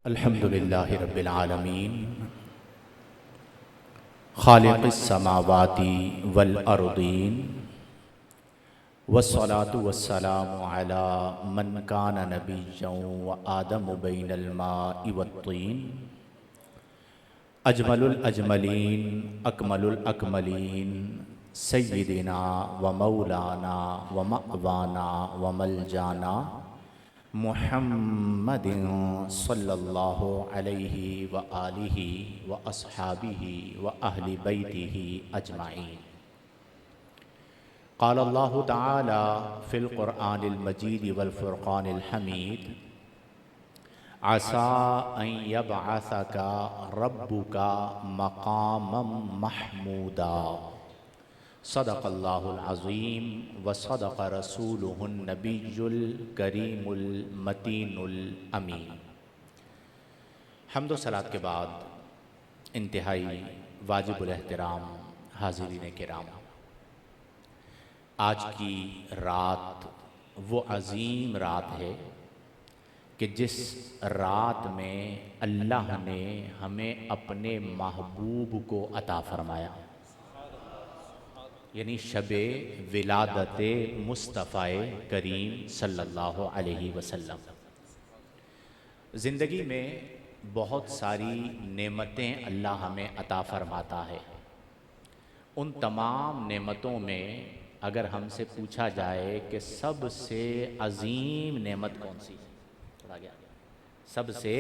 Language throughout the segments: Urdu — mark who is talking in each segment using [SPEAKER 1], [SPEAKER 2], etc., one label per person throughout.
[SPEAKER 1] الحمد للہ رب العالمین خالق السماوات والارضین والصلاة والسلام علی من کان نبیا وآدم بین الماء والطین اجمل الاجملین اکمل الاکملین سیدنا ومولانا ومأوانا وملجانا محمد صلی اللہ علیہ وآلہ واصحابہ واہل بیتہ اجمعین۔ قال اللہ تعالی فی القرآن المجید والفرقان الحمید عسى ان يبعثك ربك مقاما محمودا صدق اللہ العظیم وصدق رسولہ النبی الکریم المتین الامین۔ حمد و صلاۃ کے بعد انتہائی واجب الاحترام حاضرین کرام، آج کی رات وہ عظیم رات ہے کہ جس رات میں اللہ نے ہمیں اپنے محبوب کو عطا فرمایا، یعنی شب ولادت مصطفیٰ کریم صلی اللہ علیہ وسلم۔ زندگی میں بہت ساری نعمتیں اللہ ہمیں عطا فرماتا ہے، ان تمام نعمتوں میں اگر ہم سے پوچھا جائے کہ سب سے عظیم نعمت کون سی ہے، سب سے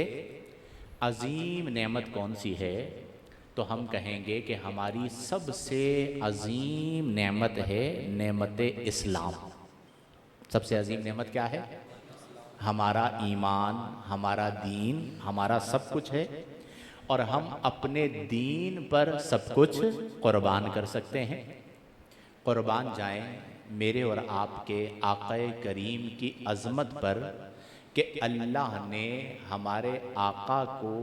[SPEAKER 1] عظیم نعمت کون سی ہے، تو ہم کہیں گے کہ ہماری سب سے عظیم نعمت ہے نعمت اسلام۔ سب سے عظیم نعمت کیا ہے؟ ہمارا ایمان، ہمارا دین، ہمارا سب کچھ ہے، اور ہم اپنے دین پر سب کچھ قربان کر سکتے ہیں۔ قربان جائیں میرے اور آپ کے آقا کریم کی عظمت پر کہ اللہ نے ہمارے آقا کو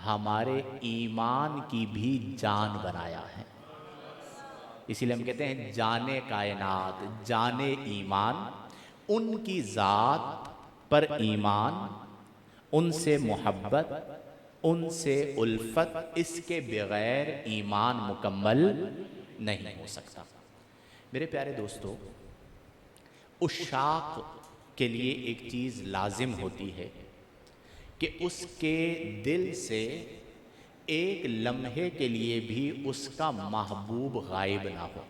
[SPEAKER 1] ہمارے ایمان کی بھی جان بنایا ہے۔ اسی لیے ہم کہتے ہیں جان کائنات، جان ایمان، ان کی ذات پر ایمان، ان سے محبت، ان سے الفت، اس کے بغیر ایمان مکمل نہیں ہو سکتا۔ میرے پیارے دوستو، عشاق کے لیے ایک چیز لازم ہوتی ہے کہ اس کے دل سے ایک لمحے کے لیے بھی اس کا محبوب غائب نہ ہو۔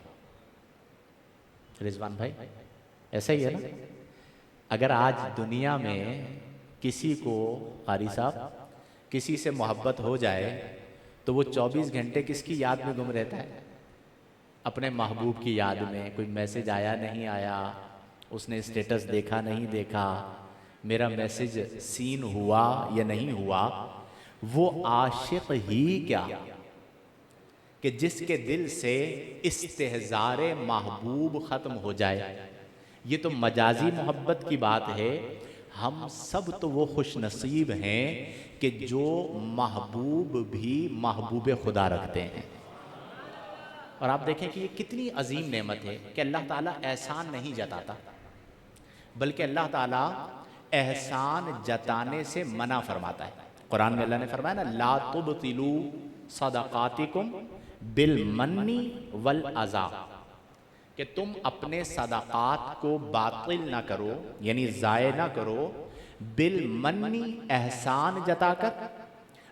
[SPEAKER 1] رضوان بھائی ایسا ہی ہے نا؟ اگر آج دنیا میں کسی کو، قاری صاحب، کسی سے محبت ہو جائے تو وہ 24 گھنٹے کس کی یاد میں گم رہتا ہے؟ اپنے محبوب کی یاد میں۔ کوئی میسج آیا نہیں آیا، اس نے اسٹیٹس دیکھا نہیں دیکھا، میرا میسج سین ہوا یا نہیں ہوا۔ وہ عاشق ہی کیا کہ جس کے دل سے استحضار محبوب ختم ہو جائے۔ یہ تو مجازی محبت کی بات ہے، ہم سب تو وہ خوش نصیب ہیں کہ جو محبوب بھی محبوب خدا رکھتے ہیں۔ اور آپ دیکھیں کہ یہ کتنی عظیم نعمت ہے کہ اللہ تعالیٰ احسان نہیں جتاتا، بلکہ اللہ تعالیٰ احسان جتانے سے منع فرماتا ہے۔ قرآن میں اللہ نے فرمایا نا، لا تبطلوا صدقاتکم بالمن والاذی، کہ تم اپنے صدقات کو باطل نہ کرو، یعنی ضائع نہ کرو، بالمن احسان جتا کر،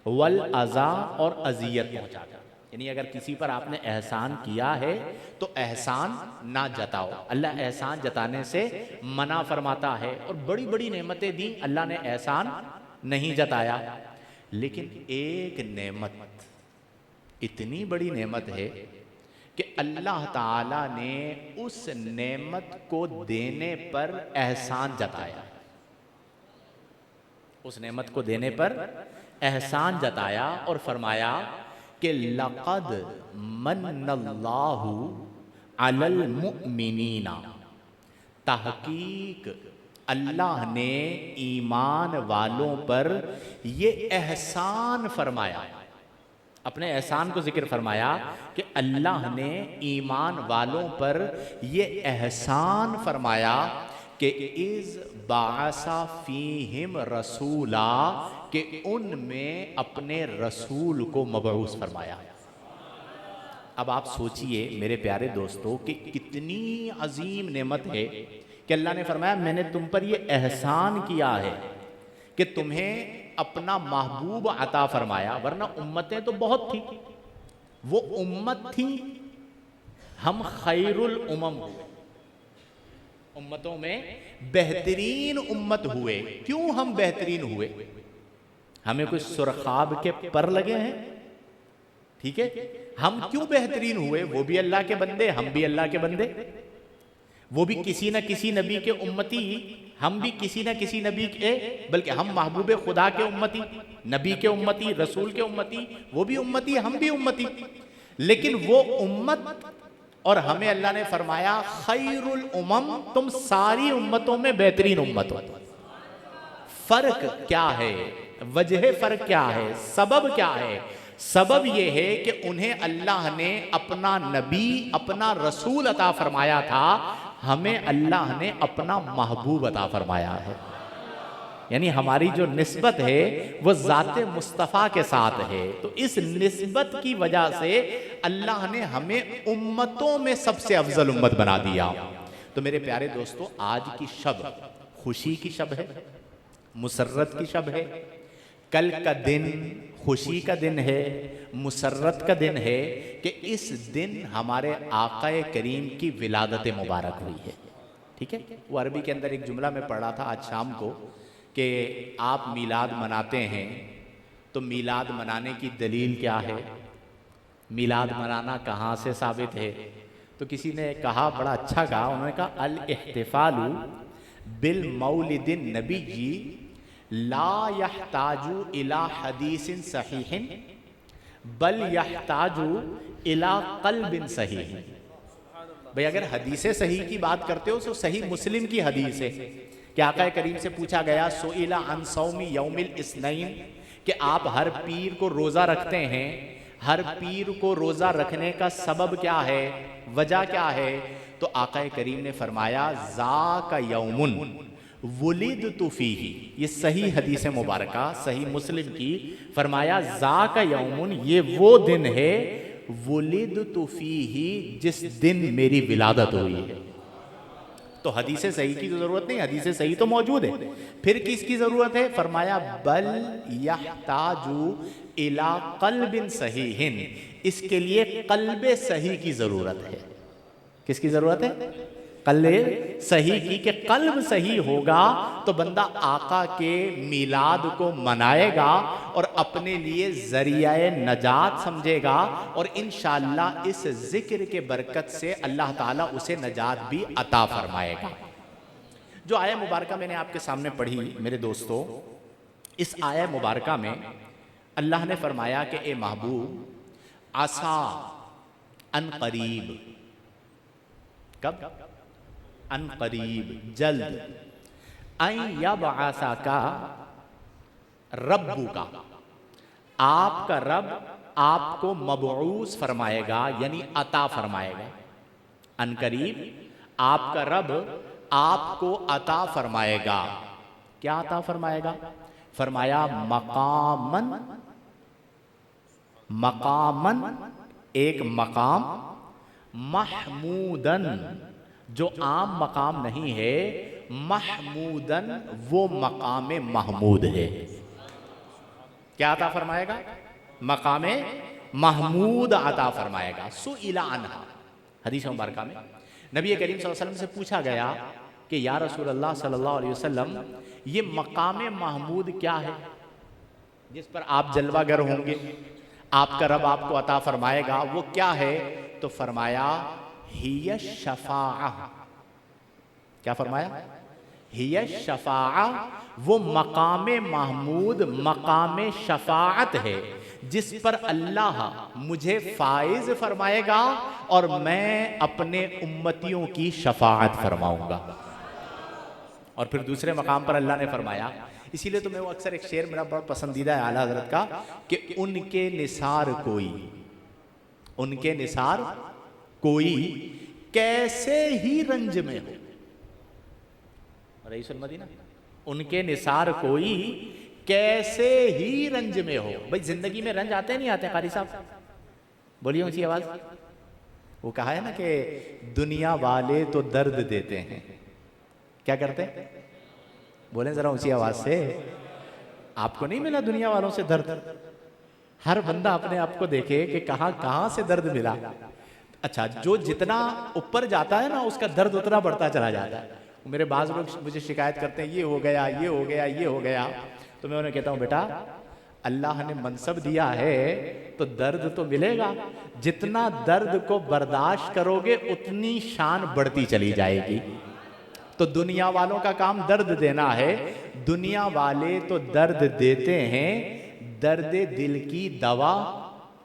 [SPEAKER 1] والاذی اور اذیت پہنچا کر۔ یعنی اگر کسی پر آپ نے احسان کیا ہے تو احسان نہ جتاؤ۔ اللہ احسان جتانے سے منع فرماتا ہے، اور بڑی بڑی نعمتیں دیں، اللہ نے احسان نہیں جتایا۔ لیکن ایک نعمت، اتنی بڑی نعمت ہے کہ اللہ تعالیٰ نے اس نعمت کو دینے پر احسان جتایا، اس نعمت کو دینے پر احسان جتایا اور فرمایا کہ لَقَدْ مَنَّ اللَّهُ عَلَى الْمُؤْمِنِينَ، تحقیق اللہ نے ایمان والوں پر یہ احسان فرمایا۔ اپنے احسان کو ذکر فرمایا کہ اللہ نے ایمان والوں پر یہ احسان فرمایا کہ اِذْ بَعَثَ فِيهِمْ رَسُولًا، کہ ان میں اپنے رسول کو مبعوث فرمایا۔ اب آپ سوچئے میرے پیارے دوستو کہ کتنی عظیم نعمت ہے کہ اللہ نے فرمایا میں نے تم پر یہ احسان کیا ہے کہ تمہیں اپنا محبوب عطا فرمایا، ورنہ امتیں تو بہت تھیں، وہ امت تھی، ہم خیر الامم ہوئے، امتوں میں بہترین امت ہوئے۔ کیوں ہم بہترین ہوئے؟ ہمیں کوئی سرخاب کے پر لگے ہیں؟ ٹھیک ہے، ہم کیوں بہترین ہوئے؟ وہ بھی اللہ کے بندے، ہم بھی اللہ کے بندے، وہ بھی کسی نہ کسی نبی کے امتی، ہم بھی کسی نہ کسی نبی کے، بلکہ ہم محبوب خدا کے امتی، نبی کے امتی، رسول کے امتی، وہ بھی امتی، ہم بھی امتی۔ لیکن وہ امت اور ہمیں اللہ نے فرمایا خیر الامم، تم ساری امتوں میں بہترین امت ہو۔ فرق کیا ہے؟ وجہ فرق کیا ہے؟ سبب کیا ہے؟ سبب یہ ہے کہ انہیں اللہ نے اپنا نبی، اپنا رسول عطا فرمایا تھا، ہمیں اللہ نے اپنا محبوب عطا فرمایا ہے۔ یعنی ہماری جو نسبت ہے وہ ذات مصطفیٰ کے ساتھ ہے، تو اس نسبت کی وجہ سے اللہ نے ہمیں امتوں میں سب سے افضل امت بنا دیا۔ تو میرے پیارے دوستو، آج کی شب خوشی کی شب ہے، مسرت کی شب ہے۔ کل کا دن خوشی کا دن ہے، مسرت کا دن ہے کہ اس دن ہمارے آقا کریم کی ولادت مبارک ہوئی ہے۔ ٹھیک ہے، وہ عربی کے اندر ایک جملہ میں پڑھ رہا تھا آج شام کو کہ آپ میلاد مناتے ہیں تو میلاد منانے کی دلیل کیا ہے؟ میلاد منانا کہاں سے ثابت ہے؟ تو کسی نے کہا، بڑا اچھا کہا، انہوں نے کہا الاحتفال بالمولد النبی لا يحتاج الى حدیث صحیح بل يحتاج الى قلب صحیح۔ بھئی اگر حدیث صحیح کی بات کرتے ہو تو صحیح مسلم کی حدیث ہے کہ آقا کریم سے پوچھا گیا سئل عن صوم یوم الاثنین، کہ آپ ہر پیر کو روزہ رکھتے ہیں، ہر پیر کو روزہ رکھنے کا سبب کیا ہے، وجہ کیا ہے؟ تو آقا کریم نے فرمایا ذاک یوم ولدت فیہ، یہ صحیح حدیث مبارکہ صحیح مسلم کی، فرمایا ذاک یوم، یہ وہ دن ہے ولدت فیہ جس دن میری ولادت ہوئی ہے۔ تو حدیث صحیح کی ضرورت نہیں، حدیث صحیح تو موجود ہے، پھر کس کی ضرورت ہے؟ فرمایا بل یحتاج الی قلب صحیح، اس کے لیے قلب صحیح کی ضرورت ہے۔ کس کی ضرورت ہے؟ قلب صحیح کی، کہ قلب صحیح ہوگا تو بندہ آقا کے میلاد کو منائے گا اور اپنے لیے ذریعہ نجات سمجھے گا، اور انشاءاللہ اس ذکر کے برکت سے اللہ تعالیٰ اسے نجات بھی عطا فرمائے گا۔ جو آیہ مبارکہ میں نے آپ کے سامنے پڑھی میرے دوستو، اس آیہ مبارکہ میں اللہ نے فرمایا کہ اے محبوب عسا ان قریب، کب؟ ان قریب، جلد، ان یبعثک ربک، آپ کا رب آپ کو مبعوث فرمائے گا، یعنی عطا فرمائے گا۔ ان قریب آپ کا رب آپ کو عطا فرمائے گا۔ کیا عطا فرمائے گا؟ فرمایا مقامن، مقامن ایک مقام، محمودن جو عام مقام نہیں ہے، محمودن وہ مقام محمود ہے۔ کیا عطا فرمائے گا؟ مقام محمود عطا فرمائے گا۔ سئل عنہا، حدیث مبارکہ میں نبی کریم صلی اللہ علیہ وسلم سے پوچھا گیا کہ یا رسول اللہ صلی اللہ علیہ وسلم یہ مقام محمود کیا ہے جس پر آپ جلوہ گر ہوں گے، آپ کا رب آپ کو عطا فرمائے گا، وہ کیا ہے؟ تو فرمایا ہی الشفاعہ۔ کیا فرمایا؟ ہی الشفاعہ، وہ مقام محمود مقام شفاعت ہے جس پر اللہ مجھے فائز فرمائے گا اور میں اپنے امتیوں کی شفاعت فرماؤں گا۔ اور پھر دوسرے مقام پر اللہ نے فرمایا، اسی لیے تو میں وہ اکثر ایک شعر میرا بڑا پسندیدہ ہے اعلیٰ حضرت کا، کہ ان کے نثار کوئی، ان کے نثار کوئی کیسے ہی رنج میں ہو، رئیس المدینہ، ان کے نثار کوئی کیسے ہی رنج میں ہو. بھائی زندگی میں رنج آتے نہیں آتے قاری صاحب؟ بولیے اونچی آواز. وہ کہا ہے نا کہ دنیا والے تو درد دیتے ہیں. کیا کرتے ہیں؟ بولیں ذرا اونچی آواز سے. آپ کو نہیں ملا دنیا والوں سے درد؟ ہر بندہ اپنے آپ کو دیکھے کہ کہاں کہاں سے درد ملا. اچھا جو جتنا اوپر جاتا ہے نا اس کا درد اتنا بڑھتا چلا جاتا ہے. میرے بعض لوگ مجھے شکایت کرتے ہیں یہ ہو گیا یہ ہو گیا یہ ہو گیا. تو میں انہیں کہتا ہوں بیٹا اللہ نے منصب دیا ہے تو درد تو ملے گا. جتنا درد کو برداشت کرو گے اتنی شان بڑھتی چلی جائے گی. تو دنیا والوں کا کام درد دینا ہے. دنیا والے تو درد دیتے ہیں, درد دل کی دوا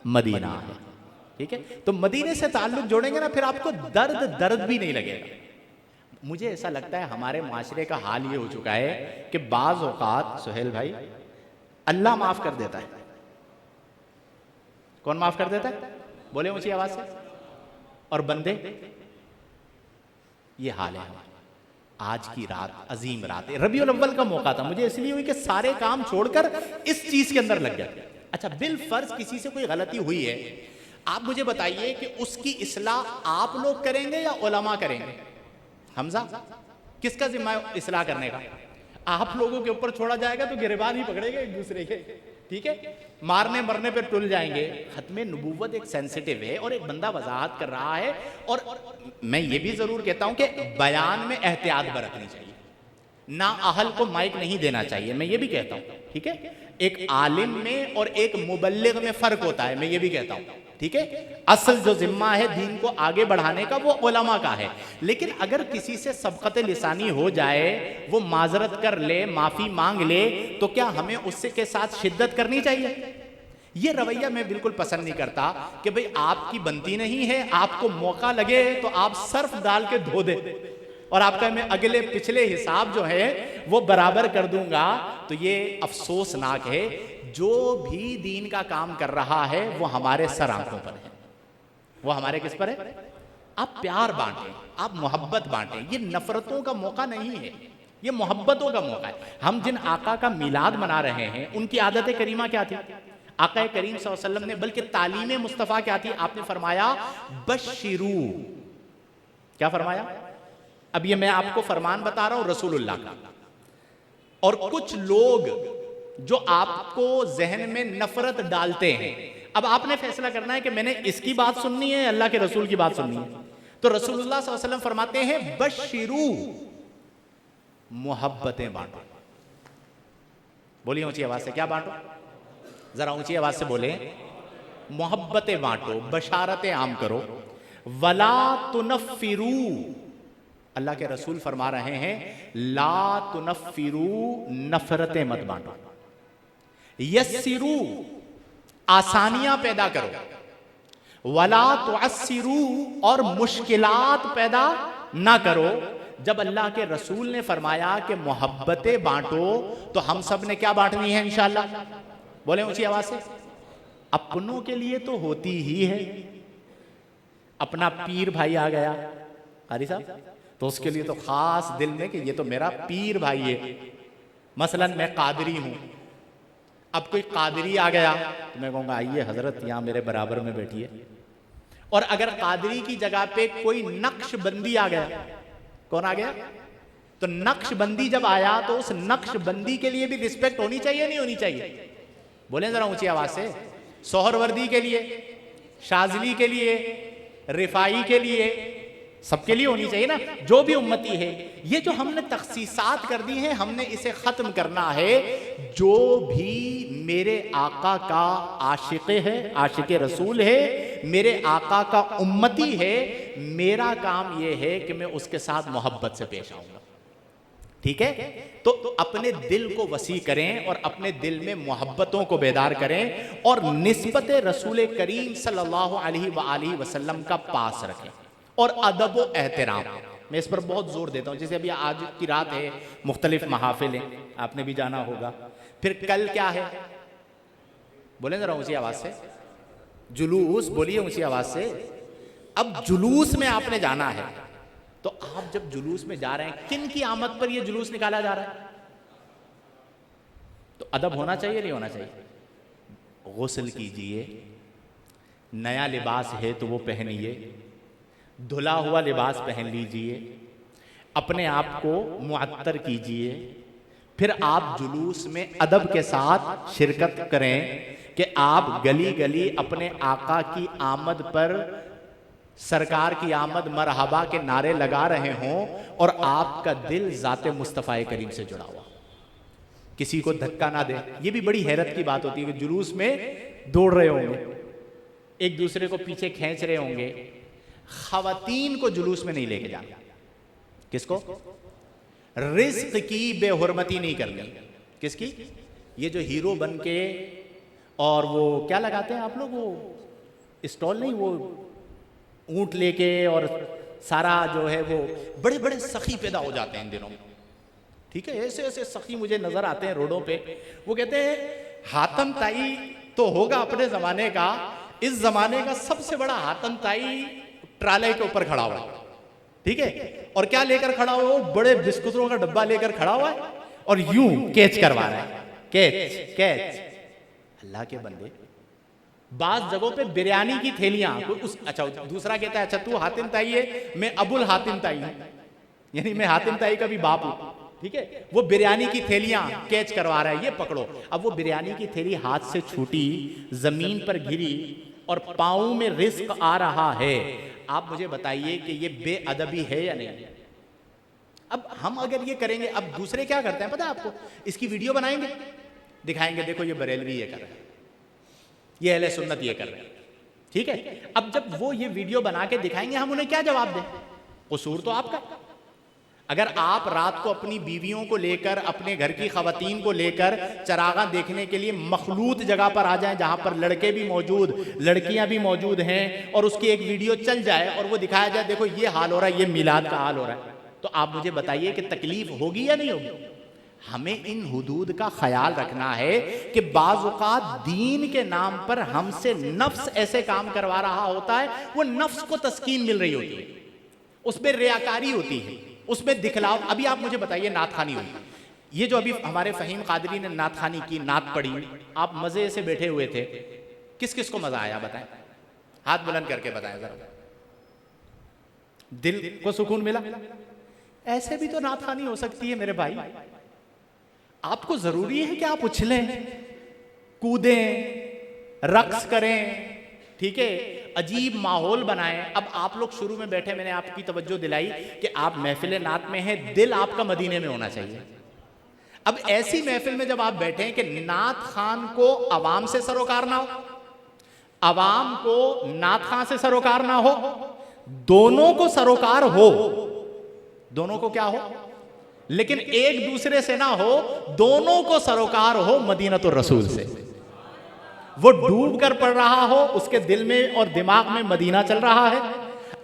[SPEAKER 1] مدینہ ہے. ٹھیک ہے, تو مدینے سے تعلق جوڑیں گے نا پھر آپ کو درد بھی نہیں لگے گا. مجھے ایسا لگتا ہے ہمارے معاشرے کا حال یہ ہو چکا ہے کہ بعض اوقات سہیل بھائی اللہ معاف کر دیتا ہے. کون معاف کر دیتا ہے؟ بولے اونچی آواز سے. اور بندے, یہ حال ہے ہمارا. آج کی رات عظیم رات ہے, ربیع الاول کا موقع تھا. مجھے اس لیے ہوئی کہ سارے کام چھوڑ کر اس چیز کے اندر لگ گئے. اچھا بالفرض کسی سے کوئی غلطی ہوئی ہے, آپ مجھے بتائیے کہ اس کی اصلاح آپ لوگ کریں گے یا علماء کریں گے؟ حمزہ کس کا ذمہ ہے اصلاح کرنے کا؟ آپ لوگوں کے اوپر چھوڑا جائے گا تو گریبان ہی پکڑے گا ایک دوسرے کے. ٹھیک ہے, مارنے مرنے پہ ٹل جائیں گے. ختم نبوت ایک سینسیٹیو ہے اور ایک بندہ وضاحت کر رہا ہے. اور میں یہ بھی ضرور کہتا ہوں کہ بیان میں احتیاط برتنی چاہیے. نااہل کو مائک نہیں دینا چاہیے, میں یہ بھی کہتا ہوں. ٹھیک ہے, ایک عالم میں اور ایک مبلغ میں فرق ہوتا ہے, میں یہ بھی کہتا ہوں. ٹھیک ہے, اصل جو ذمہ ہے دین کو آگے بڑھانے کا وہ علماء کا ہے. لیکن اگر کسی سے سبقت لسانی ہو جائے, وہ معذرت کر لے, معافی مانگ لے, تو کیا ہمیں اس کے ساتھ شدت کرنی چاہیے؟ یہ رویہ میں بالکل پسند نہیں کرتا کہ بھئی آپ کی بنتی نہیں ہے, آپ کو موقع لگے تو آپ صرف ڈال کے دھو دے اور آپ کا میں اگلے پچھلے حساب جو ہے وہ برابر کر دوں گا. تو یہ افسوسناک ہے. جو بھی دین کا کام کر رہا ہے وہ ہمارے سر آنکھوں پر ہے. وہ ہمارے کس پر ہے؟ آپ پیار بانٹیں, آپ محبت بانٹیں. یہ نفرتوں کا موقع نہیں ہے, یہ محبتوں کا موقع ہے. ہم جن آقا کا میلاد منا رہے ہیں ان کی عادت کریمہ کیا تھی؟ آقا کریم صلی اللہ علیہ وسلم نے, بلکہ تعلیم مصطفیٰ کیا تھی؟ آپ نے فرمایا بشرو. کیا فرمایا؟ اب یہ میں آپ کو فرمان بتا رہا ہوں رسول اللہ کا. اور کچھ لوگ جو آپ کو ذہن میں نفرت ڈالتے ہیں, اب آپ نے فیصلہ کرنا ہے کہ میں نے اس کی بات سننی ہے, اللہ کے رسول کی بات سننی ہے. تو رسول اللہ صلی اللہ علیہ وسلم فرماتے ہیں بشرو, محبتیں بانٹو. بولیے اونچی آواز سے, کیا بانٹو؟ ذرا اونچی آواز سے بولیں. محبتیں بانٹو, بشارتیں عام کرو. ولا تنفرو, اللہ کے رسول فرما رہے ہیں لا تنفرو, نفرتیں مت بانٹو. یسرو, آسانیاں پیدا کرو. ولا تعسرو, اور مشکلات پیدا نہ کرو. جب اللہ کے رسول نے فرمایا کہ محبتیں بانٹو تو ہم سب نے کیا بانٹنی ہے انشاءاللہ؟ بولیں اونچی آواز سے. اپنوں کے لیے تو ہوتی ہی ہے. اپنا پیر بھائی آ گیا قاری صاحب, تو اس کے لیے تو خاص دل میں کہ یہ تو میرا پیر بھائی ہے. مثلا میں قادری ہوں, اب کوئی قادری آ گیا تو میں کہوں گا آئیے حضرت یہاں میرے برابر میں بیٹھیے. اور اگر قادری کی جگہ پہ کوئی نقش بندی آ گیا, کون آ گیا؟ تو نقش بندی جب آیا تو اس نقش بندی کے لیے بھی رسپیکٹ ہونی چاہیے نہیں ہونی چاہیے؟ بولیں ذرا اونچی آواز سے. سہروردی کے لیے, شاذلی کے لیے, رفائی کے لیے, سب کے لیے ہونی چاہیے نا, جو بھی امتی ہے. یہ جو ہم نے تخصیصات کر دی ہیں ہم نے اسے ختم کرنا ہے. جو بھی میرے آقا کا عاشق ہے, عاشق رسول ہے, میرے آقا کا امتی ہے, میرا کام یہ ہے کہ میں اس کے ساتھ محبت سے پیش آؤں گا. ٹھیک ہے, تو اپنے دل کو وسیع کریں اور اپنے دل میں محبتوں کو بیدار کریں اور نسبت رسول کریم صلی اللہ علیہ وآلہ وسلم کا پاس رکھیں اور ادب و احترام. میں اس پر بہت زور دیتا ہوں. جیسے ابھی آج کی رات ہے, مختلف محافل ہیں, آپ نے بھی جانا ہوگا. پھر کل کیا ہے؟ بولیں ذرا اونچی آواز سے. جلوس. بولیے اونچی آواز سے. اب جلوس میں آپ نے جانا ہے تو آپ جب جلوس میں جا رہے ہیں, کن کی آمد پر یہ جلوس نکالا جا رہا ہے؟ تو ادب ہونا چاہیے نہیں ہونا چاہیے؟ غسل کیجئے، نیا لباس ہے تو وہ پہنیے، دھلا ہوا لباس پہن لیجئے، اپنے آپ کو معطر کیجئے، پھر آپ جلوس میں ادب کے ساتھ شرکت کریں کہ آپ گلی گلی اپنے آقا کی آمد پر، سرکار کی آمد مرحبا کے نعرے لگا رہے ہوں اور آپ کا دل ذات مصطفیٰ کریم سے جڑا ہوا، کسی کو دھکا نہ دے۔ یہ بھی بڑی حیرت کی بات ہوتی ہے کہ جلوس میں دوڑ رہے ہوں گے، ایک دوسرے کو پیچھے کھینچ رہے ہوں گے، خواتین کو جلوس میں نہیں لے کے جانا۔ کس کو؟ رزق کی بے حرمتی نہیں کرنی۔ کس کی؟ یہ جو ہیرو بن کے اور وہ کیا لگاتے ہیں آپ لوگ، وہ اسٹال نہیں، وہ اونٹ لے کے اور سارا جو ہے وہ بڑے بڑے سخی پیدا ہو جاتے ہیں ان دنوں میں، ٹھیک ہے؟ ایسے ایسے سخی مجھے نظر آتے ہیں روڈوں پہ، وہ کہتے ہیں حاتم طائی تو ہوگا اپنے زمانے کا، اس زمانے کا سب سے بڑا حاتم طائی ٹرالے کے اوپر کھڑا ہوا ہے، ٹھیک ہے؟ اور کیا لے کر کھڑا ہوا ہے؟ بڑے بسکٹوں کا ڈبہ لے کر کھڑا ہوا ہے اور یوں کیچ کروا رہا ہے، کیچ کیچ۔ اللہ کے بندے، بعض جگہوں پہ بریانی کی تھیلیاں، اچھا دوسرا کہتا ہے اچھا تو حاتم طائی ہے، میں ابو الحاتم طائی ہوں، یعنی میں حاتم طائی کا بھی باپ ہوں، ٹھیک ہے؟ وہ بریانی کی تھیلیاں کیچ کروا رہا ہے، یہ پکڑو۔ اب وہ بریانی کی تھیلی ہاتھ سے چھوٹی، زمین پر گری اور پاؤں میں رزق آ رہا ہے، آپ مجھے بتائیے کہ یہ بے ادبی ہے یا نہیں؟ اب ہم اگر یہ کریں گے، اب دوسرے کیا کرتے ہیں پتہ ہے آپ کو؟ اس کی ویڈیو بنائیں گے، دکھائیں گے دیکھو یہ بریلوی یہ کر رہے ہیں، یہ اہل سنت یہ کر رہے ہیں، ٹھیک ہے؟ اب جب وہ یہ ویڈیو بنا کے دکھائیں گے، ہم انہیں کیا جواب دیں؟ قصور تو آپ کا۔ اگر آپ رات کو اپنی بیویوں کو لے کر، اپنے گھر کی خواتین کو لے کر چراغاں دیکھنے کے لیے مخلوط جگہ پر آ جائیں جہاں پر لڑکے بھی موجود، لڑکیاں بھی موجود ہیں، اور اس کی ایک ویڈیو چل جائے اور وہ دکھایا جائے دیکھو یہ حال ہو رہا ہے، یہ میلاد کا حال ہو رہا ہے، تو آپ مجھے بتائیے کہ تکلیف ہوگی یا نہیں ہوگی؟ ہمیں ان حدود کا خیال رکھنا ہے کہ بعض اوقات دین کے نام پر ہم سے نفس ایسے کام کروا رہا ہوتا ہے، وہ نفس کو تسکین مل رہی ہوتی ہے، اس میں ریاکاری ہوتی ہے، اس میں دکھلاؤ۔ ابھی آپ مجھے بتائیے نعت خوانی ہوئی، یہ جو ابھی ہمارے فہیم قادری نے نعت خوانی کی، نعت پڑھی، آپ مزے سے بیٹھے ہوئے تھے، کس کس کو مزہ آیا بتائیں؟ ہاتھ بلند کر کے بتائیں ذرا، دل کو سکون ملا؟ ایسے بھی تو نعت خوانی ہو سکتی ہے میرے بھائی۔ آپ کو ضروری ہے کہ آپ اچھلیں، کودیں، رقص کریں، ٹھیک ہے، عجیب ماحول بنائیں۔ اب آپ لوگ شروع میں بیٹھے، میں نے آپ کی توجہ دلائی کہ آپ محفل نعت میں ہیں، دل آپ کا مدینے میں ہونا چاہیے۔ اب ایسی محفل میں جب آپ بیٹھیں کہ نعت خان کو عوام سے سروکار نہ ہو، عوام کو نعت خان سے سروکار نہ ہو، دونوں کو سروکار ہو، دونوں کو کیا ہو، لیکن ایک دوسرے سے نہ ہو، دونوں کو سروکار ہو مدینۃ الرسول سے۔ وہ ڈوب کر پڑھ رہا ہو، اس کے دل میں اور دماغ میں مدینہ چل رہا ہے،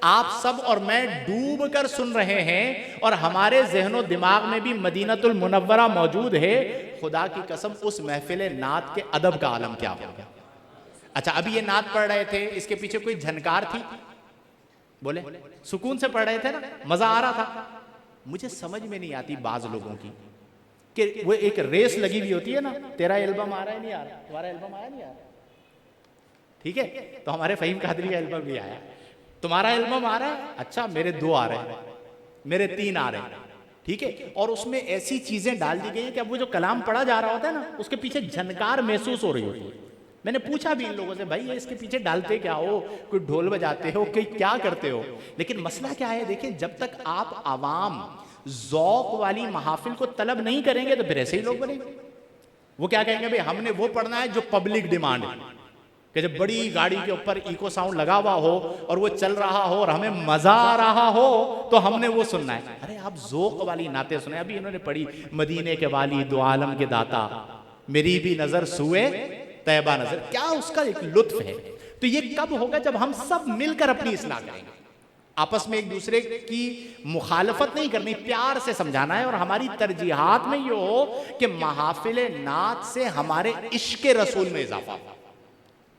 [SPEAKER 1] آپ سب اور میں ڈوب کر سن رہے ہیں اور ہمارے ذہن و دماغ میں بھی مدینۃ المنورہ موجود ہے، خدا کی قسم اس محفل نعت کے ادب کا عالم کیا ہوگا؟ اچھا ابھی یہ نعت پڑھ رہے تھے، اس کے پیچھے کوئی جھنکار تھی؟ بولے سکون سے پڑھ رہے تھے نا، مزہ آ رہا تھا؟ مجھے سمجھ میں نہیں آتی بعض لوگوں کی کہ وہ ایک ریس لگی ہوئی ہوتی ہے نا، تیرا البم آ رہا ہے نہیں آ رہا، تمہارا البم آیا نہیں آ رہا، ٹھیک ہے؟ تو ہمارے فہیم قادری کا البم بھی آیا، تمہارا البم آ رہا ہے، اچھا میرے 2 آ رہے ہیں، میرے 3 آ رہے ہیں، ٹھیک ہے؟ اور اس میں ایسی چیزیں ڈال دی گئی ہیں کہ اب وہ جو کلام پڑھا جا رہا ہوتا ہے نا، اس کے پیچھے جھنکار محسوس ہو رہی ہوتی ہے۔ میں نے پوچھا بھی ان لوگوں سے، بھائی یہ اس کے پیچھے ڈالتے کیا ہو؟ کوئی ڈھول بجاتے ہو کہ کیا کرتے ہو؟ لیکن مسئلہ کیا ہے، دیکھیں جب تک آپ عوام ذوق والی محافل کو طلب نہیں کریں گے تو پھر ایسے ہی لوگ بنیں گے۔ وہ کیا کہیں گے، بھئی ہم نے وہ پڑھنا ہے جو پبلک ڈیمانڈ ہے، کہ جب بڑی گاڑی کے اوپر ایکو ساؤنڈ لگا ہوا ہو اور وہ چل رہا ہو اور ہمیں مزہ آ رہا ہو تو ہم نے وہ سننا ہے۔ ارے آپ ذوق والی نعتیں سنیں۔ ابھی انہوں نے پڑھی مدینے کے والی دو عالم کے داتا، میری بھی نظر سوئے طیبہ نظر، کیا اس کا ایک لطف ہے۔ تو یہ کب ہوگا؟ جب ہم سب مل کر اپنی اصلاح کریں گے، آپس میں ایک دوسرے کی مخالفت نہیں کرنی، پیار سے سمجھانا ہے، اور ہماری ترجیحات میں یہ ہو کہ محافل نعت سے ہمارے عشق رسول میں اضافہ ہو۔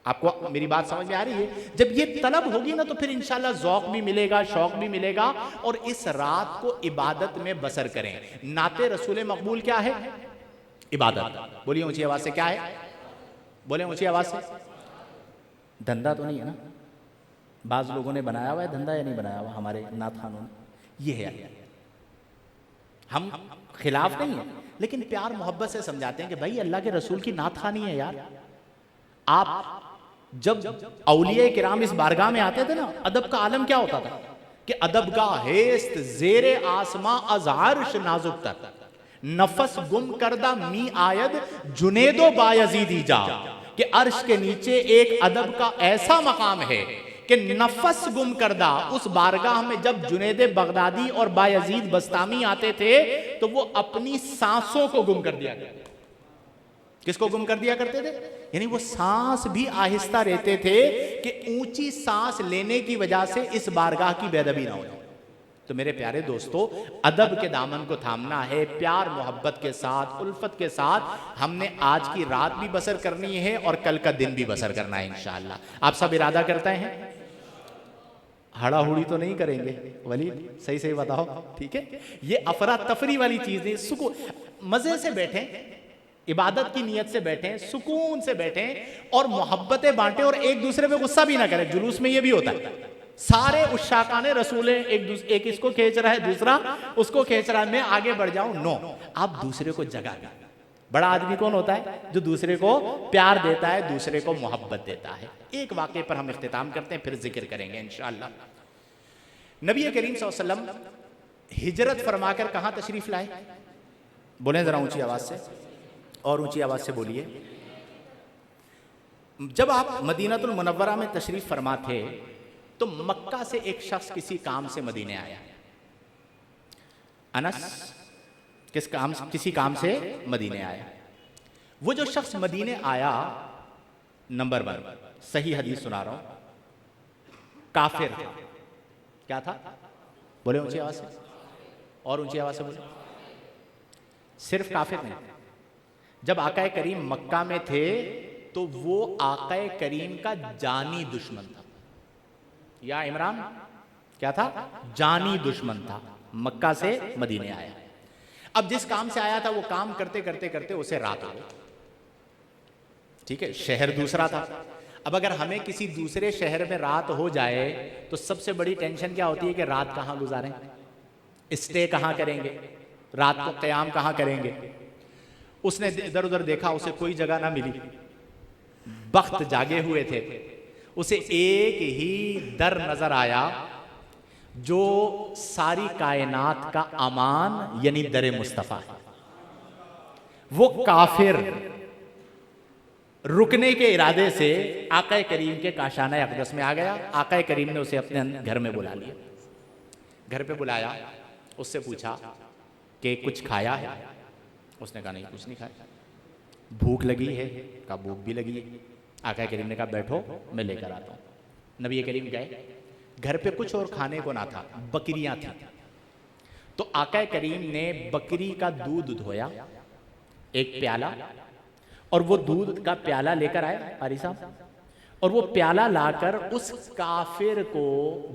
[SPEAKER 1] آپ کو میری بات سمجھ میں آ رہی ہے؟ جب یہ طلب ہوگی نا تو پھر انشاءاللہ ذوق بھی ملے گا، شوق بھی ملے گا، اور اس رات کو عبادت میں بسر کریں۔ نعت رسول مقبول کیا ہے؟ عبادت. بولیے اونچی آواز سے کیا ہے؟ بولیں اونچی آواز سے. دھندا تو نہیں ہے نا؟ بعض لوگوں نے بنایا ہوا ہے دھندا یا نہیں بنایا ہوا ہمارے نعت خانوں نے؟ یہ ہے. ہم خلاف نہیں ہیں لیکن پیار محبت سے سمجھاتے ہیں کہ بھائی اللہ کے رسول کی نعت خوانی ہے یار. آپ جب اولیاء کرام اس بارگاہ میں آتے تھے نا، ادب کا عالم کیا ہوتا تھا کہ ادب کا ہیست زیر آسماں از عرش نازک تر، نفس گم کردہ می آید جنید و بایزیدی جا. کہ عرش کے نیچے ایک ادب کا ایسا مقام ہے کہ نفس گم کردہ اس بارگاہ میں جب جنید بغدادی اور بایزید بستامی آتے تھے تو وہ اپنی سانسوں کو گم کر دیا کرتے. کس کو گم کر دیا کرتے تھے؟ یعنی وہ سانس بھی آہستہ رہتے تھے کہ اونچی سانس لینے کی وجہ سے اس بارگاہ کی بے ادبی نہ ہو جائے. تو میرے پیارے دوستو، ادب کے دامن کو تھامنا ہے، پیار محبت کے ساتھ، الفت کے ساتھ. ہم نے آج کی رات بھی بسر کرنی ہے اور کل کا دن بھی بسر کرنا ہے انشاءاللہ. آپ سب ارادہ کرتے ہیں؟ ہڑا ہوڑی تو نہیں کریں گے ولی؟ صحیح صحیح بتاؤ. ٹھیک ہے، یہ افراتفری والی چیز نہیں. سکون مزے سے بیٹھیں، عبادت کی نیت سے بیٹھیں، سکون سے بیٹھیں اور محبتیں بانٹیں اور ایک دوسرے پہ غصہ بھی نہ کریں. جلوس میں یہ بھی ہوتا ہے، سارے عشاقان رسول ایک اس کو کھینچ رہا ہے، دوسرا اس کو کھینچ رہا ہے، میں آگے بڑھ جاؤں. نو، آپ دوسرے کو جگہ دیں. بڑا آدمی کون ہوتا ہے؟ جو دوسرے کو پیار دیتا ہے، دوسرے کو محبت دیتا ہے. ایک واقعے پر ہم اختتام کرتے ہیں، پھر ذکر کریں گے انشاءاللہ. نبی کریم صلی اللہ علیہ وسلم ہجرت فرما کر کہاں تشریف لائے؟ بولیں ذرا اونچی آواز سے، اور اونچی آواز سے بولیے. جب آپ مدینہ المنورہ میں تشریف فرما تھے تو مکہ سے ایک شخص کسی کام سے مدینے آیا. انس کسی کام سے مدینے آیا. وہ جو شخص مدینے آیا، نمبر 1 صحیح حدیث سنا رہا ہوں، کافر تھا. کیا تھا؟ بولے اونچی آواز سے، اور اونچی آواز سے بولے. صرف کافر نہیں، جب آقا کریم مکہ میں تھے تو وہ آقا کریم کا جانی دشمن تھا. یا عمران کیا تھا؟ جانی دشمن تھا. مکہ سے مدینے آیا. اب جس کام سے آیا تھا وہ کام کرتے کرتے کرتے اسے رات ہو گئی. ٹھیک ہے، شہر دوسرا تھا. اب اگر ہمیں کسی دوسرے شہر میں رات ہو جائے تو سب سے بڑی ٹینشن کیا ہوتی ہے کہ رات کہاں گزاریں، اسٹے کہاں کریں گے، رات کو قیام کہاں کریں گے. اس نے ادھر ادھر دیکھا، اسے کوئی جگہ نہ ملی. بخت جاگے ہوئے تھے، اسے ایک ہی در نظر آیا جو ساری کائنات کا امان یعنی در مصطفیٰ ہے. وہ کافر رکنے کے ارادے سے آقا کریم کے کاشانہ اقدس میں آ گیا. آقا کریم نے اسے اپنے گھر میں بلا لیا. گھر پہ بلایا، اس سے پوچھا کہ کچھ کھایا ہے؟ اس نے کہا نہیں، کچھ نہیں کھایا. بھوک لگی ہے؟ کہا بھوک بھی لگی ہے. آقا کریم نے کہا بیٹھو میں لے کر آتا ہوں. نبی کریم گئے. گھر پہ کچھ اور کھانے کو نہ تھا، بکریاں تھیں. تو آقا کریم نے بکری کا دودھ دھویا ایک پیالہ، اور وہ دودھ کا پیالہ لے کر آئے قاری صاحب، اور وہ پیالہ لا کر اس کافر کو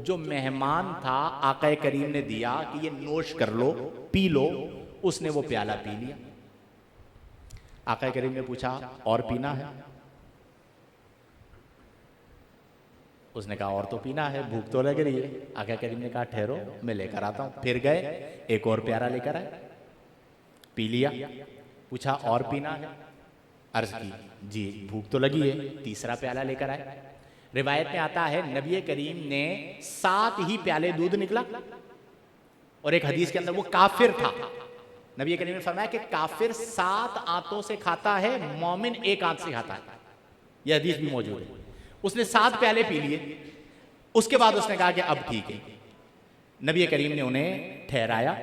[SPEAKER 1] جو مہمان تھا آقا کریم نے دیا کہ یہ نوش کر لو، پی لو. اس نے وہ پیالہ پی لیا. آقا کریم نے پوچھا اور پینا ہے؟ اس نے کہا اور تو پینا ہے، بھوک تو لگ رہی ہے. آقا کریم نے کہا ٹھہرو میں لے کر آتا ہوں. پھر گئے، ایک اور پیالہ لے کر آئے، پی لیا. پوچھا اور پینا ہے؟ عرض کی جی بھوک تو لگی ہے. تیسرا پیالہ لے کر آئے. روایت میں آتا ہے نبی کریم نے 7 ہی پیالے دودھ نکلا. اور ایک حدیث کے اندر وہ کافر تھا. نبی کریم نے فرمایا کہ کافر 7 آنتوں سے کھاتا ہے، مومن 1 آنت سے کھاتا ہے. یہ حدیث بھی موجود ہے. اس نے 7 پیالے پی لیے. اس کے بعد اس نے کہا کہ اب ٹھیک ہے. نبی کریم نے انہیں ٹھہرایا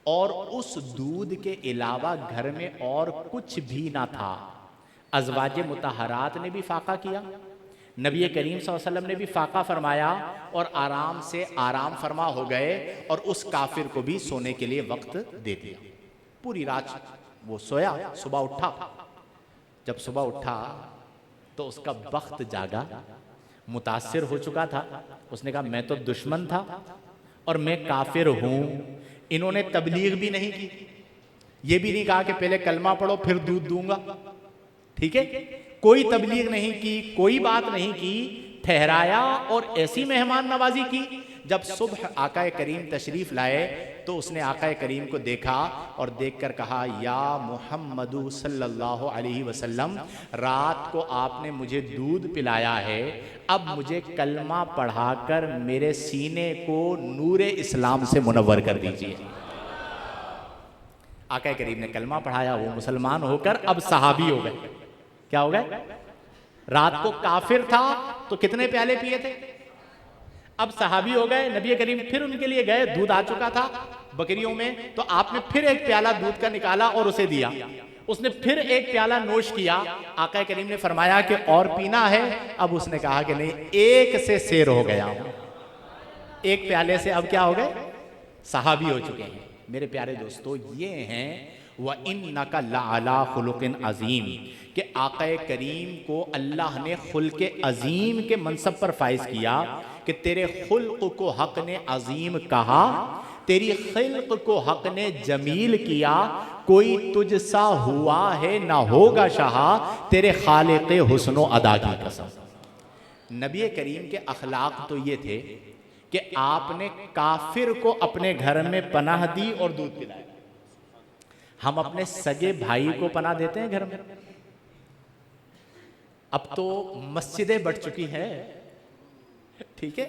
[SPEAKER 1] اور اس دودھ کے علاوہ گھر میں اور کچھ بھی نہ تھا. ازواج مطہرات نے بھی فاقہ کیا، نبی کریم صلی اللہ علیہ وسلم نے بھی فاقہ فرمایا اور آرام سے آرام فرما ہو گئے اور اس کافر کو بھی سونے کے لیے وقت دے دیا. پوری رات وہ سویا. صبح اٹھا. جب صبح اٹھا تو اس کا بخت جاگا، متاثر ہو چکا تھا. اس نے کہا میں تو دشمن تھا اور میں کافر ہوں. انہوں نے تبلیغ بھی نہیں کی، یہ بھی نہیں کہا کہ پہلے کلمہ پڑھو پھر دودھ دوں گا، ٹھیک ہے، کوئی تبلیغ نہیں کی، کوئی بات نہیں کی، ٹھہرایا اور ایسی مہمان نوازی کی۔ جب صبح آقا کریم تشریف لائے تو اس نے آقا کریم کو دیکھا اور دیکھ کر کہا یا محمد صلی اللہ علیہ وسلم، رات کو آپ نے مجھے دودھ پلایا ہے، اب مجھے کلمہ پڑھا کر میرے سینے کو نور اسلام سے منور کر دیجئے۔ آقا کریم نے کلمہ پڑھایا، وہ مسلمان ہو کر اب صحابی ہو گئے۔ کیا ہو گئے؟ رات کو کافر تھا تو کتنے پیالے پیے تھے؟ اب صحابی ہو گئے۔ نبی کریم پھر ان کے لیے گئے، دودھ آ چکا تھا بکریوں میں، تو آپ نے پھر ایک پیالہ دودھ کا نکالا اور اسے دیا۔ اس نے پھر ایک پیالہ نوش کیا۔ آقا کریم نے فرمایا کہ اور پینا ہے؟ اب اس نے کہا کہ نہیں، ایک سے سیر ہو گیا ہوں، ایک پیالے سے اب کیا ہو گئے؟ صحابی ہو چکے ہیں۔ میرے پیارے دوستو، یہ ہیں وَإِنَّكَ لَعَلَىٰ خُلُقٍ عَظِيمٍ کہ آقا کریم کو اللہ نے خلق عظیم کے منصب پر فائز کیا کہ تیرے خلق کو حق نے عظیم کہا، تیری خلق کو حق نے جمیل کیا، کوئی تجھ سا ہوا ہے نہ ہوگا شہا، تیرے خالق حسن و ادا کی قسم۔ نبی کریم کے اخلاق تو یہ تھے کہ آپ نے کافر کو اپنے گھر میں پناہ دی اور دودھ پلایا۔ ہم اپنے سگے بھائی کو پناہ دیتے ہیں گھر میں؟ اب تو مسجدیں بڑھ چکی ہیں، ٹھیک ہے،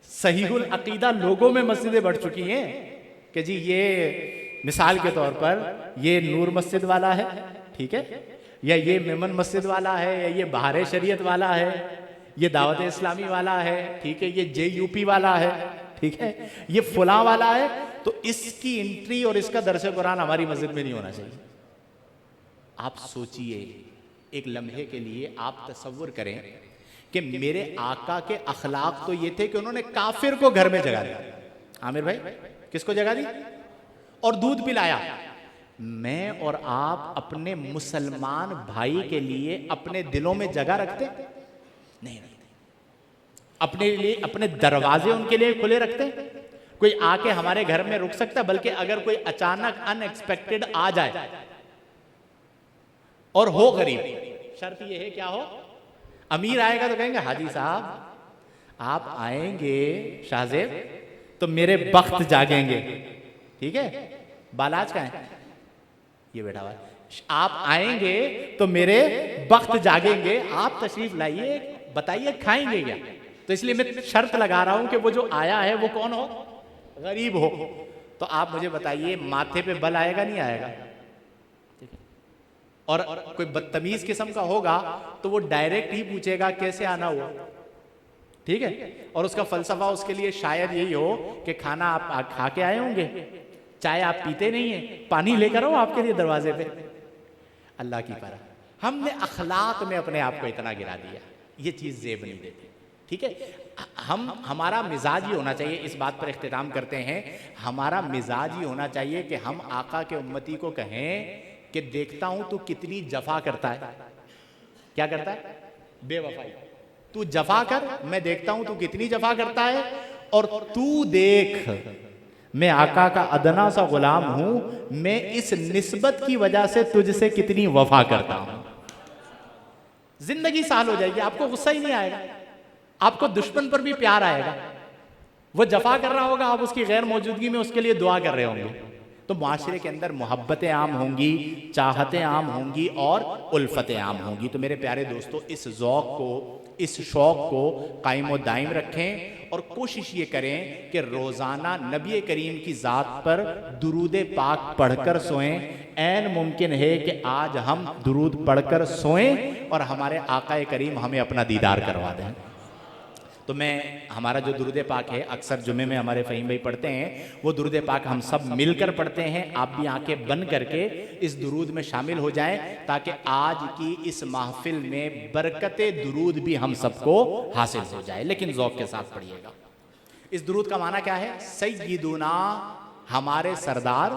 [SPEAKER 1] صحیح العقیدہ لوگوں میں مسجدیں بڑھ چکی ہیں کہ جی یہ مثال کے طور پر یہ نور مسجد والا ہے، ٹھیک ہے، یا یہ میمن مسجد والا ہے، یا یہ بہار شریعت والا ہے، یہ دعوت اسلامی والا ہے، ٹھیک ہے، یہ جے یو پی والا ہے، ٹھیک ہے، یہ فلاں والا ہے، تو اس کی انٹری اور اس کا درس قرآن ہماری مسجد میں نہیں ہونا چاہیے۔ آپ سوچئے ایک لمحے کے لیے، آپ تصور کریں کہ میرے آقا کے اخلاق تو یہ تھے کہ انہوں نے کافر کو گھر میں جگا دیا۔ عامر بھائی کس کو جگا دی؟ اور دودھ پلایا۔ میں اور آپ اپنے مسلمان بھائی کے لیے اپنے دلوں میں جگہ رکھتے نہیں رکھتے، اپنے لیے اپنے دروازے ان کے لیے کھلے رکھتے؟ کوئی آ کے ہمارے گھر میں رک سکتا؟ بلکہ اگر کوئی اچانک ان ایکسپیکٹڈ آ جائے اور ہو غریب، شرط یہ ہے کیا ہو؟ امیر آئے گا تو کہیں گے حاجی صاحب آپ آئیں گے شاہ زیب تو میرے بخت جاگیں گے، ٹھیک ہے، بالاج کا ہے یہ بیٹھا ہوا، آپ آئیں گے تو میرے بخت جاگیں گے، آپ تشریف لائیے، بتائیے کھائیں گے کیا؟ تو اس لیے میں شرط لگا رہا ہوں کہ وہ جو آیا ہے وہ کون ہو؟ غریب ہو۔ تو آپ مجھے بتائیے ماتھے پہ بل آئے گا نہیں آئے گا؟ اور کوئی بدتمیز قسم کا ہوگا تو وہ ڈائریکٹ ہی پوچھے گا کیسے آنا ہوا، ٹھیک ہے، اور اس کا فلسفہ اس کے لیے شاید یہی ہو کہ کھانا آپ کھا کے آئے ہوں گے، چائے آپ پیتے نہیں ہیں، پانی لے کر آؤ آپ کے لیے دروازے پہ۔ اللہ کی پناہ، ہم نے اخلاق میں اپنے آپ کو اتنا گرا دیا، یہ چیز زیب نہیں دیتی، ٹھیک ہے۔ ہمارا مزاج یہ ہونا چاہیے، اس بات پر اختتام کرتے ہیں، ہمارا مزاج یہ ہونا چاہیے کہ ہم آقا کے امتی کو کہیں کہ دیکھتا ہوں تو کتنی جفا کرتا ہے۔ کیا کرتا ہے؟ بے وفائی۔ تو جفا کر، میں دیکھتا ہوں تو کتنی جفا کرتا ہے، اور تو دیکھ میں آقا کا ادنا سا غلام ہوں، میں اس نسبت کی وجہ سے تجھ سے کتنی وفا کرتا ہوں۔ زندگی سال ہو جائے گی، آپ کو غصہ ہی نہیں آئے گا، آپ کو دشمن پر بھی پیار آئے گا، وہ جفا کر رہا ہوگا، آپ اس کی غیر موجودگی میں اس کے لیے دعا کر رہے ہوں گے، تو معاشرے کے اندر محبتیں عام ہوں گی، چاہتیں عام ہوں گی اور الفتیں عام ہوں گی۔ تو میرے پیارے دوستو، اس ذوق کو، اس شوق کو قائم و دائم رکھیں اور کوشش یہ کریں کہ روزانہ نبی کریم کی ذات پر درود پاک پڑھ کر سوئیں۔ عین ممکن ہے کہ آج ہم درود پڑھ کر سوئیں اور ہمارے آقا کریم ہمیں اپنا دیدار کروا دیں۔ تو میں ہمارا جو درود پاک ہے اکثر جمعے میں ہمارے فہیم بھائی پڑھتے ہیں، وہ درود پاک ہم سب مل کر پڑھتے ہیں۔ آپ بھی آنکھیں بند کر کے اس درود میں شامل ہو جائیں تاکہ آج کی اس محفل میں برکت درود بھی ہم سب کو حاصل ہو جائے، لیکن ذوق کے ساتھ پڑھیے گا۔ اس درود کا معنی کیا ہے؟ سیدنا، ہمارے سردار،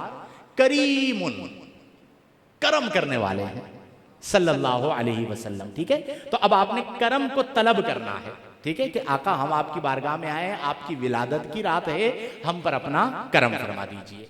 [SPEAKER 1] کریم، کرم کرنے والے ہیں، صلی اللہ علیہ وسلم، ٹھیک ہے۔ تو اب آپ نے کرم کو طلب کرنا ہے، ٹھیک ہے، کہ آقا ہم آپ کی بارگاہ میں آئے ہیں، آپ کی ولادت کی رات ہے، ہم پر اپنا کرم فرما دیجئے۔